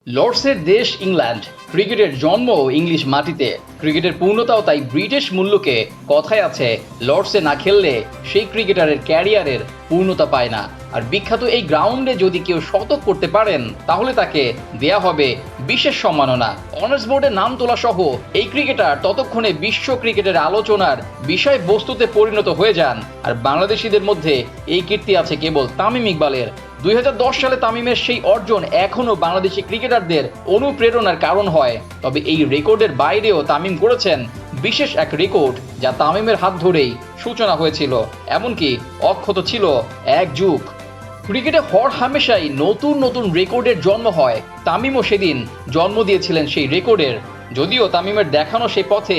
লর্ডসের দেশ ইংল্যান্ড, ক্রিকেটের জন্ম ইংলিশ মাটিতে, ক্রিকেটের পূর্ণতাও তাই ব্রিটিশ মূল্যকে। কথায় আছে, লর্ডসে না খেললে সেই ক্রিকেটারের ক্যারিয়ারের পূর্ণতা পায় না। আর বিখ্যাত এই গ্রাউন্ডে যদি কেউ শতক করতে পারেন তাহলে তাকে দেয়া হবে বিশেষ সম্মাননা। অনার্স বোর্ডে নাম তোলা সহ এই ক্রিকেটার ততক্ষণে বিশ্ব ক্রিকেটের আলোচনার বিষয়বস্তুতে পরিণত হয়ে যান। আর বাংলাদেশিদের মধ্যে এই কীর্তি আছে কেবল তামিম ইকবালের। 2010 সালে তামিমের সেই অর্জন এখনও বাংলাদেশি ক্রিকেটারদের অনুপ্রেরণার কারণ হয়। তবে এই রেকর্ডের বাইরেও তামিম করেছেন বিশেষ এক রেকর্ড, যা তামিমের হাত ধরেই সূচনা হয়েছিল, এমনকি অক্ষত ছিল এক যুগ। ক্রিকেটে হর হামেশাই নতুন নতুন রেকর্ডের জন্ম হয়। তামিমও সেদিন জন্ম দিয়েছিলেন সেই রেকর্ডের। যদিও তামিমের দেখানো সেই পথে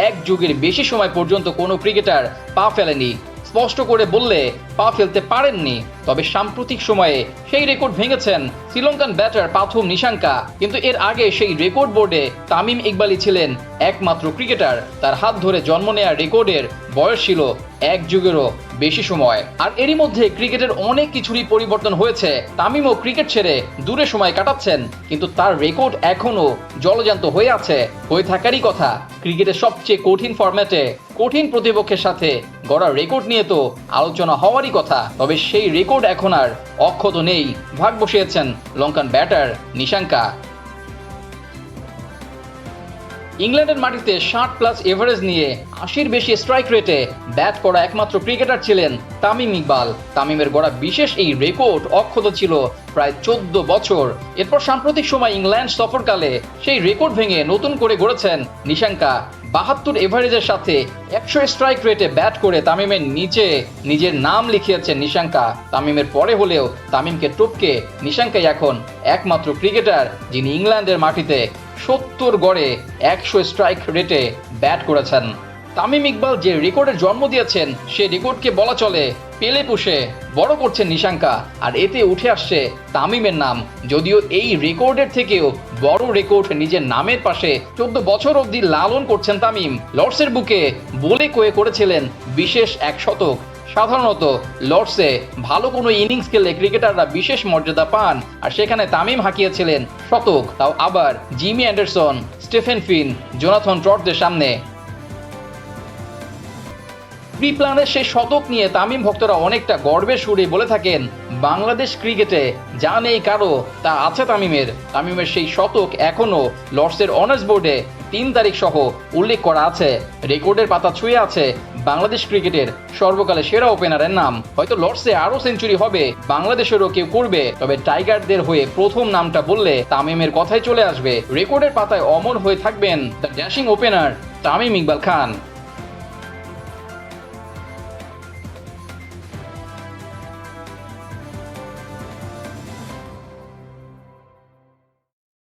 এক যুগের বেশি সময় পর্যন্ত কোনো ক্রিকেটার পা ফেলেনি। স্পষ্ট করে বললে পা ফেলতে পারেননি। তবে সাম্প্রতিক সময়ে সেই রেকর্ড ভেঙেছেন শ্রীলঙ্কান ব্যাটার পাথুম নিশাঙ্কা। কিন্তু এর আগে সেই রেকর্ড বোর্ডে তামিম ইকবালই ছিলেন একমাত্র ক্রিকেটার। তার হাত ধরে জন্ম নেয়া রেকর্ডের বয়স ছিল এক যুগেরও বেশি সময়। আর এরই মধ্যে ক্রিকেটের অনেক কিছুরই পরিবর্তন হয়েছে। তামিমও ক্রিকেট ছেড়ে দূরে সময় কাটাচ্ছেন, কিন্তু তার রেকর্ড এখনও জলজ্যান্ত হয়ে আছে, হয়ে থাকারই কথা। ক্রিকেটের সবচেয়ে কঠিন ফরম্যাটে কঠিন প্রতিপক্ষের সাথে গড়া রেকর্ড নিয়ে তো আলোচনা হওয়ারই কথা। তবে সেই রেকর্ড এখন আর অক্ষত নেই। ভাগ বসিয়েছেন লঙ্কান ব্যাটার নিশাঙ্কা। ইংল্যান্ডের মাটিতে 60+ এভারেজ নিয়ে 80-র বেশি স্ট্রাইক রেটে ব্যাট করা একমাত্র ক্রিকেটার ছিলেন তামিম ইকবাল। তামিমের গড়া বিশেষ এই রেকর্ড অক্ষত ছিল প্রায় 14 বছর। এরপর সাম্প্রতিক সময় ইংল্যান্ড সফরকালে সেই রেকর্ড ভেঙে নতুন করে গড়েছেন নিশাঙ্কা। 72 এভারেজের সাথে 100 স্ট্রাইক রেটে ব্যাট করে তামিমের নিচে নিজের নাম লিখিয়েছেন নিশাঙ্কা। তামিমের পরে হলেও তামিমকে টপকে নিশাঙ্কাই এখন একমাত্র ক্রিকেটার যিনি ইংল্যান্ডের মাটিতে 70 গড়ে 100 স্ট্রাইক রেটে ব্যাট করেছেন। তামিম ইকবাল যে রেকর্ডের জন্ম দিয়েছেন সে রেকর্ডকে বলা চলে পেলে পুষে বড় করছেন নিশাঙ্কা। আর এতে উঠে আসছে তামিমের নাম। যদিও এই রেকর্ডের থেকেও বড় রেকর্ড নিজের নামের পাশে 14 বছর অবধি লালন করছেন তামিম। লর্ডসের বুকে বলে কয়ে করেছিলেন বিশেষ এক শতক। সাধারণত লর্ডসে ভালো কোনো ইনিংস খেললে ক্রিকেটাররা বিশেষ মর্যাদা পান, আর সেখানে তামিম হাঁকিয়েছিলেন শতক, তাও আবার জিমি অ্যান্ডারসন, স্টিফেন ফিন, জোনাথন ট্রটদের সামনে। প্রি প্ল্যানের সেই শতক নিয়ে তামিম ভক্তরা অনেকটা গর্বের সুরে বলে থাকেন, বাংলাদেশ ক্রিকেটে যা নেই কারো তা আছে তামিমের। তামিমের সেই শতক এখনও লর্ডসের অনার্স বোর্ডে 3 তারিখ সহ উল্লেখ করা আছে। রেকর্ডের পাতা ছুঁয়ে আছে বাংলাদেশ ক্রিকেটের সর্বকালের সেরা ওপেনারের নাম। হয়তো লর্ডসে আরও সেঞ্চুরি হবে, বাংলাদেশেরও কেউ করবে, তবে টাইগারদের হয়ে প্রথম নামটা বললে তামিমের কথাই চলে আসবে। রেকর্ডের পাতায় অমর হয়ে থাকবেন the dashing opener Tamim Iqbal Khan.